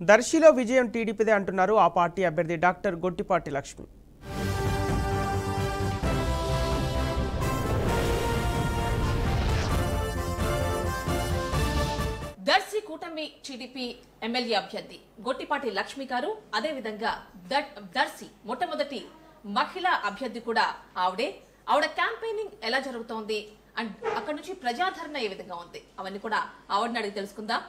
దర్శిలో విజయం టీడీపీదే అంటున్నారు ఆ పార్టీ అభ్యర్థి డాక్టర్ గొట్టిపాటి లక్ష్మి. దర్శి కూటమి టీడీపీ ఎమ్మెల్యే అభ్యర్థి గొట్టిపాటి లక్ష్మి గారు, అదే విధంగా దర్శి మొట్టమొదటి మహిళా అభ్యర్థి కూడా ఆవిడ క్యాంపెయినింగ్ ఎలా జరుగుతోంది అండ్ అక్కడ నుంచి ప్రజాదరణ ఏ విధంగా ఉంది అవన్నీ కూడా ఆవిడని అడిగి తెలుసుకుందాం.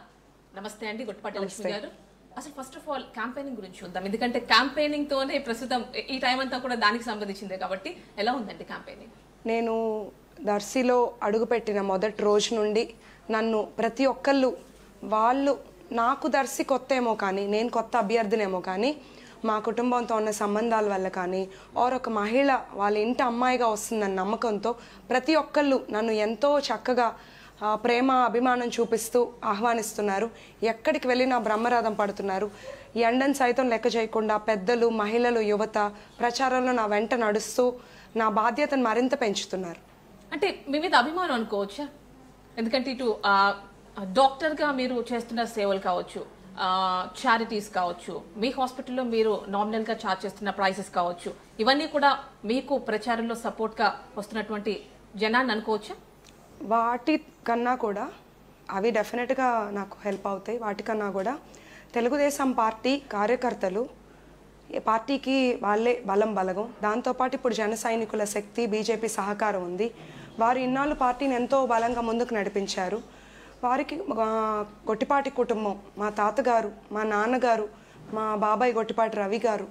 నమస్తే అండి గొట్టిపాటి లక్ష్మి గారు. అసలు ఫస్ట్ ఆఫ్ ఆల్ క్యాంపెయినింగ్ గురించి చూద్దాం, ఎందుకంటే క్యాంపెయినింగ్ తోనే ప్రస్తుతం ఈ టైం అంతా కూడా దానికి సంబంధించిందే కాబట్టి ఎలా ఉందండి క్యాంపెయినింగ్? నేను దర్శిలో అడుగుపెట్టిన మొదటి రోజు నుండి నన్ను ప్రతి ఒక్కళ్ళు వాళ్ళు నాకు దర్శి కొత్త ఏమో కానీ నేను కొత్త అభ్యర్థినేమో కానీ మా కుటుంబంతో ఉన్న సంబంధాల వల్ల కానీ ఒక మహిళ వాళ్ళ ఇంటి అమ్మాయిగా వస్తుందన్న నమ్మకంతో ప్రతి ఒక్కళ్ళు నన్ను ఎంతో చక్కగా ప్రేమ అభిమానం చూపిస్తూ ఆహ్వానిస్తున్నారు. ఎక్కడికి వెళ్ళినా బ్రహ్మరథం పడుతున్నారు. ఎండను సైతం లెక్క చేయకుండా పెద్దలు, మహిళలు, యువత ప్రచారంలో నా వెంట నడుస్తూ నా బాధ్యతను మరింత పెంచుతున్నారు. అంటే మీ మీద అభిమానం అనుకోవచ్చా? ఎందుకంటే ఇటు డాక్టర్గా మీరు చేస్తున్న సేవలు కావచ్చు, చారిటీస్ కావచ్చు, మీ హాస్పిటల్లో మీరు నామినల్గా ఛార్జ్ చేస్తున్న ప్రైసెస్ కావచ్చు, ఇవన్నీ కూడా మీకు ప్రచారంలో సపోర్ట్గా వస్తున్నటువంటి జనాన్ని అనుకోవచ్చా? వాటి కన్నా కూడా అవి డెఫినెట్గా నాకు హెల్ప్ అవుతాయి. వాటికన్నా కూడా తెలుగుదేశం పార్టీ కార్యకర్తలు పార్టీకి వాళ్ళే బలగం. దాంతోపాటు ఇప్పుడు జన సైనికుల శక్తి, బీజేపీ సహకారం ఉంది. వారు ఇన్నాళ్ళు పార్టీని ఎంతో బలంగా ముందుకు నడిపించారు. వారికి గొట్టిపాటి కుటుంబం, మా తాతగారు, మా నాన్నగారు, మా బాబాయ్ గొట్టిపాటి రవి గారు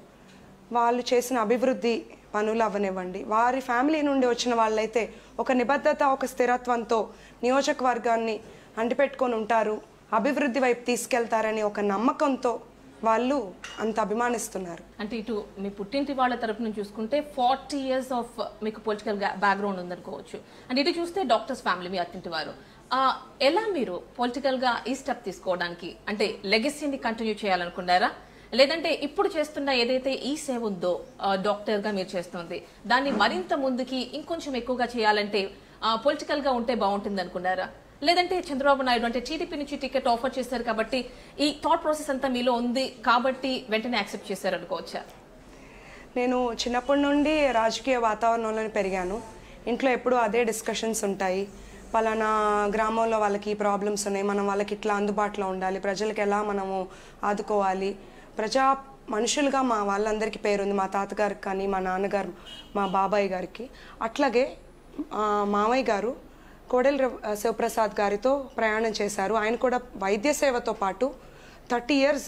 వాళ్ళు చేసిన అభివృద్ధి పనులు అవ్వనివ్వండి, వారి ఫ్యామిలీ నుండి వచ్చిన వాళ్ళైతే ఒక నిబద్ధత, ఒక స్థిరత్వంతో నియోజకవర్గాన్ని అంటిపెట్టుకొని ఉంటారు, అభివృద్ధి వైపు తీసుకెళ్తారని ఒక నమ్మకంతో వాళ్ళు అంత అభిమానిస్తున్నారు. అంటే ఇటు మీ పుట్టింటి వాళ్ళ తరపు నుంచి చూసుకుంటే 40 years ఆఫ్ మీకు పొలిటికల్ బ్యాక్గ్రౌండ్ ఉందనుకోవచ్చు. అండ్ ఇటు చూస్తే డాక్టర్స్ ఫ్యామిలీ, మీ అత్తింటి వారు. ఎలా మీరు పొలిటికల్గా ఈ స్టెప్ తీసుకోవడానికి అంటే లెగసీని కంటిన్యూ చేయాలనుకున్నారా, లేదంటే ఇప్పుడు చేస్తున్న ఏదైతే ఈ సేవ ఉందో డాక్టర్గా మీరు చేస్తుంది దాన్ని మరింత ముందుకి ఇంకొంచెం ఎక్కువగా చేయాలంటే పొలిటికల్గా ఉంటే బాగుంటుంది అనుకున్నారా, లేదంటే చంద్రబాబు నాయుడు అంటే టీడీపీ నుంచి టికెట్ ఆఫర్ చేశారు కాబట్టి ఈ థాట్ ప్రాసెస్ అంతా మీలో ఉంది కాబట్టి వెంటనే యాక్సెప్ట్ చేశారు అనుకోవచ్చా? నేను చిన్నప్పటి నుండి రాజకీయ వాతావరణంలో పెరిగాను. ఇంట్లో ఎప్పుడూ అదే డిస్కషన్స్ ఉంటాయి. పలానా గ్రామంలో వాళ్ళకి ఈ ప్రాబ్లమ్స్ ఉన్నాయి, మనం వాళ్ళకి ఇట్లా అందుబాటులో ఉండాలి, ప్రజలకు ఎలా మనము ఆదుకోవాలి, మనుషులుగా మా వాళ్ళందరికీ పేరుంది. మా తాతగారికి కానీ, మా నాన్నగారు, మా బాబాయ్ గారికి. అట్లాగే మామయ్య గారు కోడెల శివప్రసాద్ గారితో ప్రయాణం చేశారు. ఆయన కూడా వైద్య సేవతో పాటు 30 years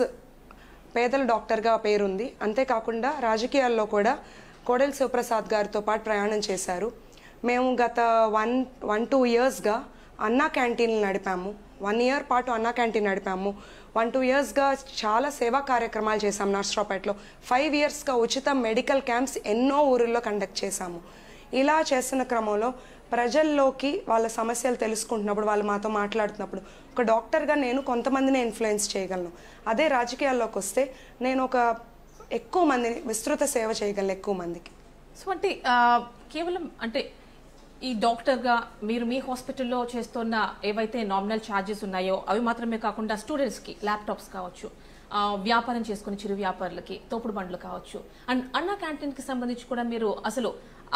పేదల డాక్టర్గా పేరుంది. అంతేకాకుండా రాజకీయాల్లో కూడా కోడెల శివప్రసాద్ గారితో పాటు ప్రయాణం చేశారు. మేము గత 1-2 yearsగా అన్నా క్యాంటీన్లు నడిపాము. 1 year పాటు అన్నా క్యాంటీన్ నడిపాము. 1-2 yearsగా చాలా సేవా కార్యక్రమాలు చేశాము. నర్సరావుపేటలో 5 yearsగా ఉచిత మెడికల్ క్యాంప్స్ ఎన్నో ఊరిలో కండక్ట్ చేశాము. ఇలా చేస్తున్న క్రమంలో ప్రజల్లోకి వాళ్ళ సమస్యలు తెలుసుకుంటున్నప్పుడు, వాళ్ళు మాతో మాట్లాడుతున్నప్పుడు ఒక డాక్టర్గా నేను కొంతమందిని ఇన్ఫ్లుయెన్స్ చేయగలను. అదే రాజకీయాల్లోకి వస్తే నేను ఎక్కువ మందిని విస్తృత సేవ చేయగలను, ఎక్కువ మందికి. సో అంటే కేవలం అంటే ఈ డాక్టర్గా మీరు మీ హాస్పిటల్లో చేస్తున్న ఏవైతే నామినల్ ఛార్జెస్ ఉన్నాయో అవి మాత్రమే కాకుండా స్టూడెంట్స్కి ల్యాప్టాప్స్ కావచ్చు, వ్యాపారం చేసుకుని చిరు వ్యాపారులకి తోపుడు బండ్లు కావచ్చు, అండ్ అన్నా క్యాంటీన్కి సంబంధించి కూడా మీరు అసలు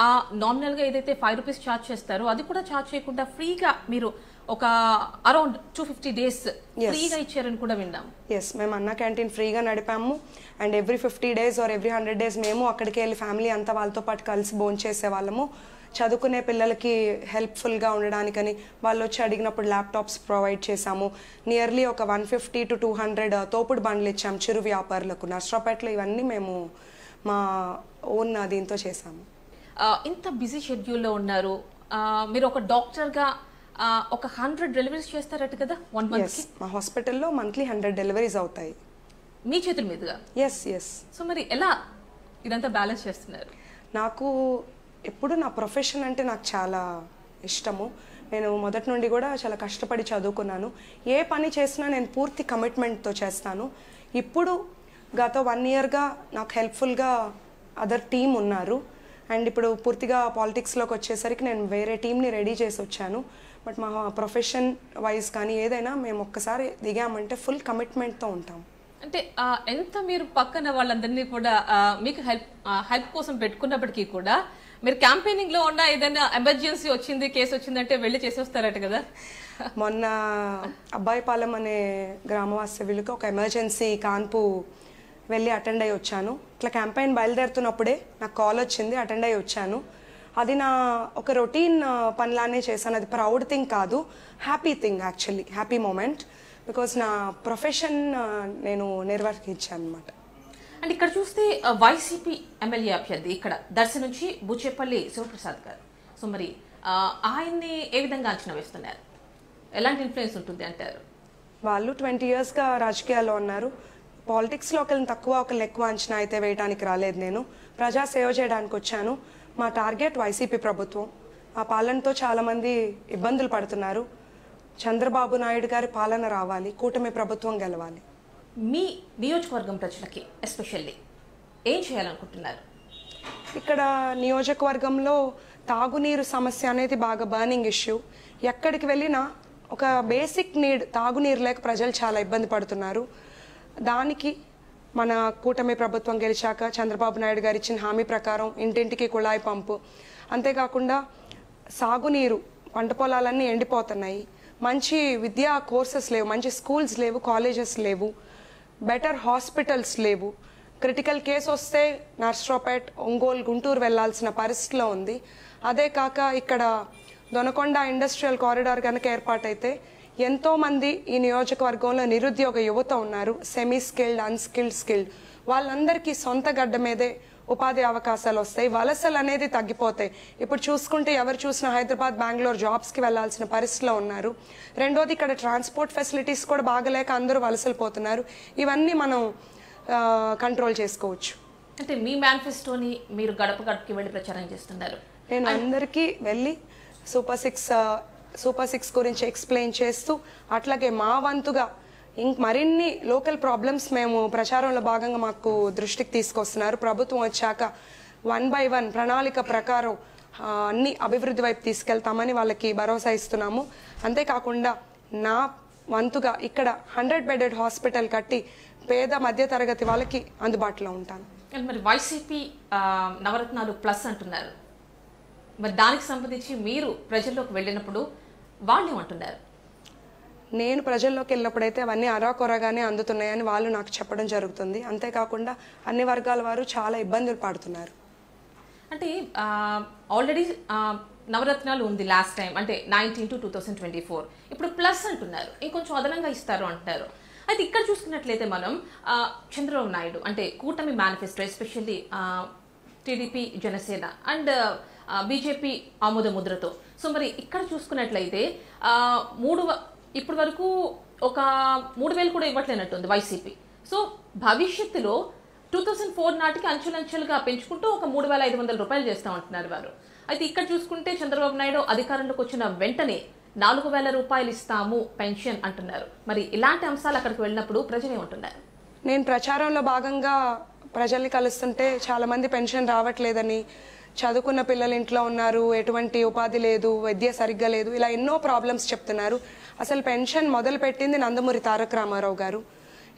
ఆ నామినల్గా ఏదైతే 5 rupees ఛార్జ్ చేస్తారో అది కూడా ఛార్జ్ చేయకుండా ఫ్రీగా మీరు ఒక అరౌండ్ 250 days ఫ్రీగా ఇచ్చారని కూడా విన్నాము. ఎస్, మేము అన్నా క్యాంటీన్ ఫ్రీగా నడిపాము. And every 50 days or every 100 days మేము అక్కడికి వెళ్ళి ఫ్యామిలీ అంతా వాళ్ళతో పాటు కలిసి భోంచేసే వాళ్ళము. చదువుకునే పిల్లలకి హెల్ప్ఫుల్గా ఉండడానికని వాళ్ళు వచ్చి అడిగినప్పుడు ల్యాప్టాప్స్ ప్రొవైడ్ చేశాము. నియర్లీ ఒక 150 to 200 తోపుడు బండ్లు ఇచ్చాము చిరు వ్యాపారులకు నర్సరావుపేటలో. ఇవన్నీ మేము మా ఓన్ దీంతో చేశాము. ఇంత బిజీ షెడ్యూల్లో ఉన్నారు మీరు, ఒక డాక్టర్గా ఒక 100 deliveries చేస్తారట కదా 1 month? మా హాస్పిటల్లో మంత్లీ 100 deliveries అవుతాయి మీ చేతుల మీదుగా. ఎస్. సో మరి ఎలా ఇదంతా బ్యాలెన్స్ చేస్తున్నారు? నాకు ఎప్పుడు నా ప్రొఫెషన్ అంటే నాకు చాలా ఇష్టము. నేను మొదటి నుండి కూడా చాలా కష్టపడి చదువుకున్నాను. ఏ పని చేసినా నేను పూర్తి కమిట్మెంట్తో చేస్తాను. ఇప్పుడు గత 1 yearగా నాకు హెల్ప్ఫుల్గా అదర్ టీమ్ ఉన్నారు. అండ్ ఇప్పుడు పూర్తిగా పాలిటిక్స్లోకి వచ్చేసరికి నేను వేరే టీంని రెడీ చేసి వచ్చాను. బట్ మా ప్రొఫెషన్ వైజ్ కానీ ఏదైనా మేము ఒక్కసారి దిగామంటే ఫుల్ కమిట్మెంట్తో ఉంటాం. అంటే ఎంత మీరు పక్కన వాళ్ళందరినీ కూడా మీకు హెల్ప్ కోసం పెట్టుకున్నప్పటికీ కూడా మీరు క్యాంపెయినింగ్ లో ఉన్న ఏదైనా ఎమర్జెన్సీ వచ్చింది, కేసు వచ్చిందంటే వెళ్ళి చేసేస్తారట కదా. మొన్న అబ్బాయిపాలెం అనే గ్రామవాస్తవ్యులకు ఒక ఎమర్జెన్సీ కాన్పు వెళ్ళి అటెండ్ అయ్యి వచ్చాను. ఇట్లా క్యాంపెయిన్ బయలుదేరుతున్నప్పుడే నాకు కాల్ వచ్చింది, అటెండ్ అయ్యి వచ్చాను. అది నా ఒక రొటీన్ పనిలానే చేశాను. అది ప్రౌడ్ థింగ్ కాదు, happy thing, actually happy moment. Because నా ప్రొఫెషన్ నేను నిర్వర్తించాను అనమాట. అండ్ ఇక్కడ చూస్తే వైసీపీ ఎమ్మెల్యే అభ్యర్థి ఇక్కడ దర్శి నుంచి బుచ్చేపల్లి శివప్రసాద్ గారు. సో మరి ఆయన్ని ఏ విధంగా అంచనా వేస్తున్నారు? ఎలాంటి ఇన్ఫ్లుయెన్స్ ఉంటుంది అంటారు? వాళ్ళు 20 yearsగా రాజకీయాల్లో ఉన్నారు. పాలిటిక్స్లో ఒకరిని తక్కువ ఒకరిని ఎక్కువ అంచనా అయితే వేయడానికి రాలేదు. నేను ప్రజా సేవ చేయడానికి వచ్చాను. మా టార్గెట్ వైసీపీ ప్రభుత్వం. ఆ పాలనతో చాలామంది ఇబ్బందులు పడుతున్నారు. చంద్రబాబు నాయుడు గారి పాలన రావాలి, కూటమి ప్రభుత్వం గెలవాలి. మీ నియోజకవర్గం ప్రజలకి ఎస్పెషల్లీ ఏం చేయాలనుకుంటున్నారు? ఇక్కడ నియోజకవర్గంలో తాగునీరు సమస్య అనేది బాగా బర్నింగ్ ఇష్యూ. ఎక్కడికి వెళ్ళినా ఒక బేసిక్ నీడ్ తాగునీరు లేక ప్రజలు చాలా ఇబ్బంది పడుతున్నారు. దానికి మన కూటమి ప్రభుత్వం గెలిచాక చంద్రబాబు నాయుడు గారు ఇచ్చిన హామీ ప్రకారం ఇంటింటికి కుళాయి పంపు, అంతేకాకుండా సాగునీరు, పంట పొలాలన్నీ ఎండిపోతున్నాయి. మంచి విద్యా కోర్సెస్ లేవు, మంచి స్కూల్స్ లేవు, కాలేజెస్ లేవు, బెటర్ హాస్పిటల్స్ లేవు. క్రిటికల్ కేసు వస్తే నర్సరావుపేట్, ఒంగోలు, గుంటూరు వెళ్లాల్సిన పరిస్థితిలో ఉంది. అదే కాక ఇక్కడ దొనకొండ ఇండస్ట్రియల్ కారిడార్ కనుక ఏర్పాటైతే ఎంతోమంది ఈ నియోజకవర్గంలో నిరుద్యోగ యువత ఉన్నారు, సెమీ స్కిల్డ్, అన్స్కిల్డ్, స్కిల్డ్. వాళ్ళందరికీ సొంత గడ్డ మీదే ఉపాధి అవకాశాలు వస్తాయి, వలసలు అనేది తగ్గిపోతాయి. ఇప్పుడు చూసుకుంటే ఎవరు చూసినా హైదరాబాద్, బెంగళూరు జాబ్స్కి వెళ్లాల్సిన పరిస్థితిలో ఉన్నారు. రెండోది ఇక్కడ ట్రాన్స్పోర్ట్ ఫెసిలిటీస్ కూడా బాగలేక అందరూ వలసలు పోతున్నారు. ఇవన్నీ మనం కంట్రోల్ చేసుకోవచ్చు. అంటే మీ మేనిఫెస్టోని మీరు గడప గడపకి వెళ్ళి ప్రచారం చేస్తున్నారు. నేను అందరికీ వెళ్ళి సూపర్ సిక్స్ గురించి ఎక్స్ప్లెయిన్ చేస్తూ, అట్లాగే మా వంతుగా మరిన్ని లోకల్ ప్రాబ్లమ్స్ మేము ప్రచారంలో భాగంగా మాకు దృష్టికి తీసుకొస్తున్నారు. ప్రభుత్వం వచ్చాక 1 by 1 ప్రణాళిక ప్రకారం అన్ని అభివృద్ధి వైపు తీసుకెళ్తామని వాళ్ళకి భరోసా ఇస్తున్నాము. అంతేకాకుండా నా వంతుగా ఇక్కడ 100 bedded హాస్పిటల్ కట్టి పేద మధ్యతరగతి వాళ్ళకి అందుబాటులో ఉంటాను. మరి వైసీపీ నవరత్నాలు ప్లస్ అంటున్నారు, మరి దానికి సంబంధించి మీరు ప్రజల్లోకి వెళ్ళినప్పుడు వాళ్ళు ఏమంటున్నారు? నేను ప్రజల్లోకి వెళ్ళినప్పుడైతే అవన్నీ అరాకొరగానే అందుతున్నాయని వాళ్ళు నాకు చెప్పడం జరుగుతుంది. అంతేకాకుండా అన్ని వర్గాల వారు చాలా ఇబ్బందులు పడుతున్నారు. అంటే ఆల్రెడీ నవరత్నాలు ఉంది లాస్ట్ టైం, అంటే 19 to 2024. ఇప్పుడు ప్లస్ అంటున్నారు, ఇంకొంచెం అదనంగా ఇస్తారు అంటున్నారు. అయితే ఇక్కడ చూసుకున్నట్లయితే మనం చంద్రబాబు నాయుడు అంటే కూటమి manifesto, especially TDP, Janasena and BJP ఆమోద ముద్రతో. సో మరి ఇక్కడ చూసుకున్నట్లయితే ఇప్పటి వరకు ఒక 3,000 కూడా ఇవ్వట్లేనట్టుంది వైసీపీ. సో భవిష్యత్తులో 2004 నాటికి అంచెలంచెలుగా పెంచుకుంటూ ఒక 3,500 రూపాయలు చేస్తామంటున్నారు వారు. అయితే ఇక్కడ చూసుకుంటే చంద్రబాబు నాయుడు అధికారంలోకి వచ్చిన వెంటనే 4,000 రూపాయలు ఇస్తాము పెన్షన్ అంటున్నారు. మరి ఇలాంటి అంశాలు అక్కడికి వెళ్ళినప్పుడు ప్రజలు ఏమంటున్నారు? నేను ప్రచారంలో భాగంగా ప్రజల్ని కలుస్తుంటే చాలామంది పెన్షన్ రావట్లేదని, చదువుకున్న పిల్లలు ఇంట్లో ఉన్నారు, ఎటువంటి ఉపాధి లేదు, వైద్య సరిగ్గా లేదు, ఇలా ఎన్నో ప్రాబ్లమ్స్ చెప్తున్నారు. అసలు పెన్షన్ మొదలుపెట్టింది నందమూరి తారక రామారావు గారు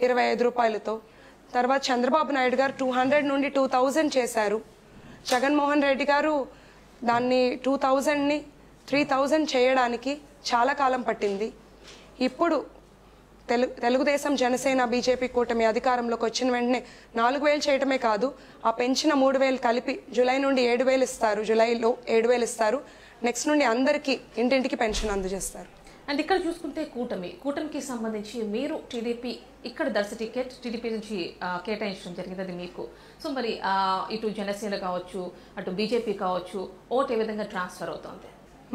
25 రూపాయలతో. తర్వాత చంద్రబాబు నాయుడు గారు 200 నుండి 2,000 చేశారు. జగన్మోహన్ రెడ్డి గారు దాన్ని 2,000ని 3,000 చేయడానికి చాలా కాలం పట్టింది. ఇప్పుడు తెలుగుదేశం, జనసేన, బీజేపీ కూటమి అధికారంలోకి వచ్చిన వెంటనే 4,000 చేయటమే కాదు, ఆ పెంచిన 3,000 కలిపి జూలై నుండి 7,000 ఇస్తారు. జూలైలో 7,000 ఇస్తారు. నెక్స్ట్ నుండి అందరికీ ఇంటింటికి పెన్షన్ అందజేస్తారు. అండ్ ఇక్కడ చూసుకుంటే కూటమికి సంబంధించి మీరు టీడీపీ ఇక్కడ దర్శి టికెట్ టీడీపీ నుంచి కేటాయించడం జరిగింది, అది మీకు. సో మరి ఇటు జనసేన కావచ్చు, అటు బీజేపీ కావచ్చు, ఓట్ ఏ విధంగా ట్రాన్స్ఫర్ అవుతుంది?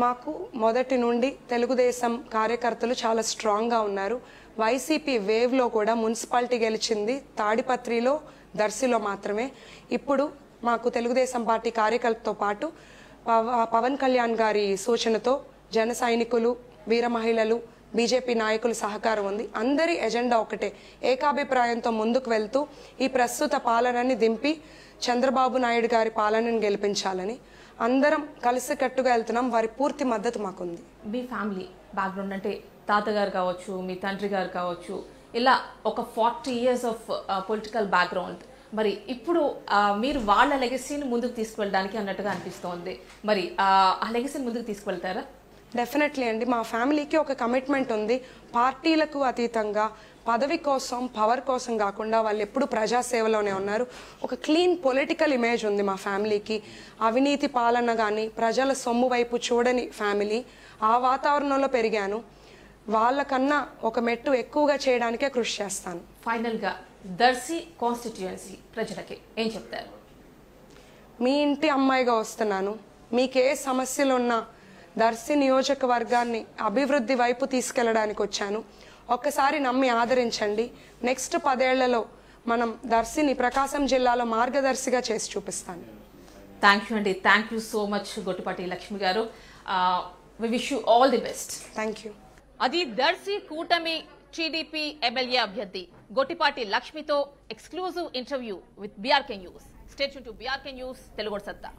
మాకు మొదటి నుండి తెలుగుదేశం కార్యకర్తలు చాలా స్ట్రాంగ్గా ఉన్నారు. వైసీపీ వేవ్లో కూడా మున్సిపాలిటీ గెలిచింది తాడిపత్రిలో, దర్శిలో మాత్రమే. ఇప్పుడు మాకు తెలుగుదేశం పార్టీ కార్యకర్తలతో పాటు పవన్ కళ్యాణ్ గారి సూచనతో జన సైనికులు, వీర మహిళలు, బీజేపీ నాయకుల సహకారం ఉంది. అందరి ఎజెండా ఒకటే, ఏకాభిప్రాయంతో ముందుకు వెళ్తూ ఈ ప్రస్తుత పాలనని దింపి చంద్రబాబు నాయుడు గారి పాలనను గెలిపించాలని అందరం కలిసికట్టుగా వెళ్తున్నాం. వారి పూర్తి మద్దతు మాకుంది. మీ ఫ్యామిలీ బ్యాక్గ్రౌండ్ అంటే తాతగారు కావచ్చు, మీ తండ్రి గారు కావచ్చు, ఇలా ఒక 40 years ఆఫ్ పొలిటికల్ బ్యాక్గ్రౌండ్, మరి ఇప్పుడు మీరు వాళ్ళ లెగసీని ముందుకు తీసుకువెళ్ళడానికి అన్నట్టుగా అనిపిస్తోంది. మరి ఆ లెగసీని ముందుకు తీసుకువెళ్తారా? డెఫినెట్లీ అండి. మా ఫ్యామిలీకి ఒక కమిట్మెంట్ ఉంది. పార్టీలకు అతీతంగా పదవి కోసం పవర్ కోసం కాకుండా వాళ్ళు ఎప్పుడు ప్రజాసేవలోనే ఉన్నారు. ఒక క్లీన్ పొలిటికల్ ఇమేజ్ ఉంది మా ఫ్యామిలీకి. అవినీతి పాలన కానీ ప్రజల సొమ్ము వైపు చూడని ఫ్యామిలీ. ఆ వాతావరణంలో పెరిగాను. వాళ్ళకన్నా ఒక మెట్టు ఎక్కువగా చేయడానికే కృషి చేస్తాను. ఫైనల్గా దర్శి కాన్స్టిట్యుయెన్సీ ప్రజలకి ఏం చెప్తారు? మీ ఇంటి అమ్మాయిగా వస్తున్నాను. మీకే సమస్యలు ఉన్నా దర్శి నియోజకవర్గాన్ని అభివృద్ధి వైపు తీసుకెళ్లడానికి వచ్చాను. ఒక్కసారి నమ్మి ఆదరించండి. నెక్స్ట్ 10 ఏళ్లలో మనం దర్శిని ప్రకాశం జిల్లాలో మార్గదర్శిగా చేసి చూపిస్తాను. థ్యాంక్ యూ అండి. Thank you so much Gottipati Lakshmi గారు. We wish you all the best. Thank you. అది దర్శి కూటమి టీడీపీ ఎమ్మెల్యే అభ్యర్థి గొట్టిపాటి లక్ష్మితో exclusive interview with BRK news. Stay tuned to BRK news Telugu సత్తా.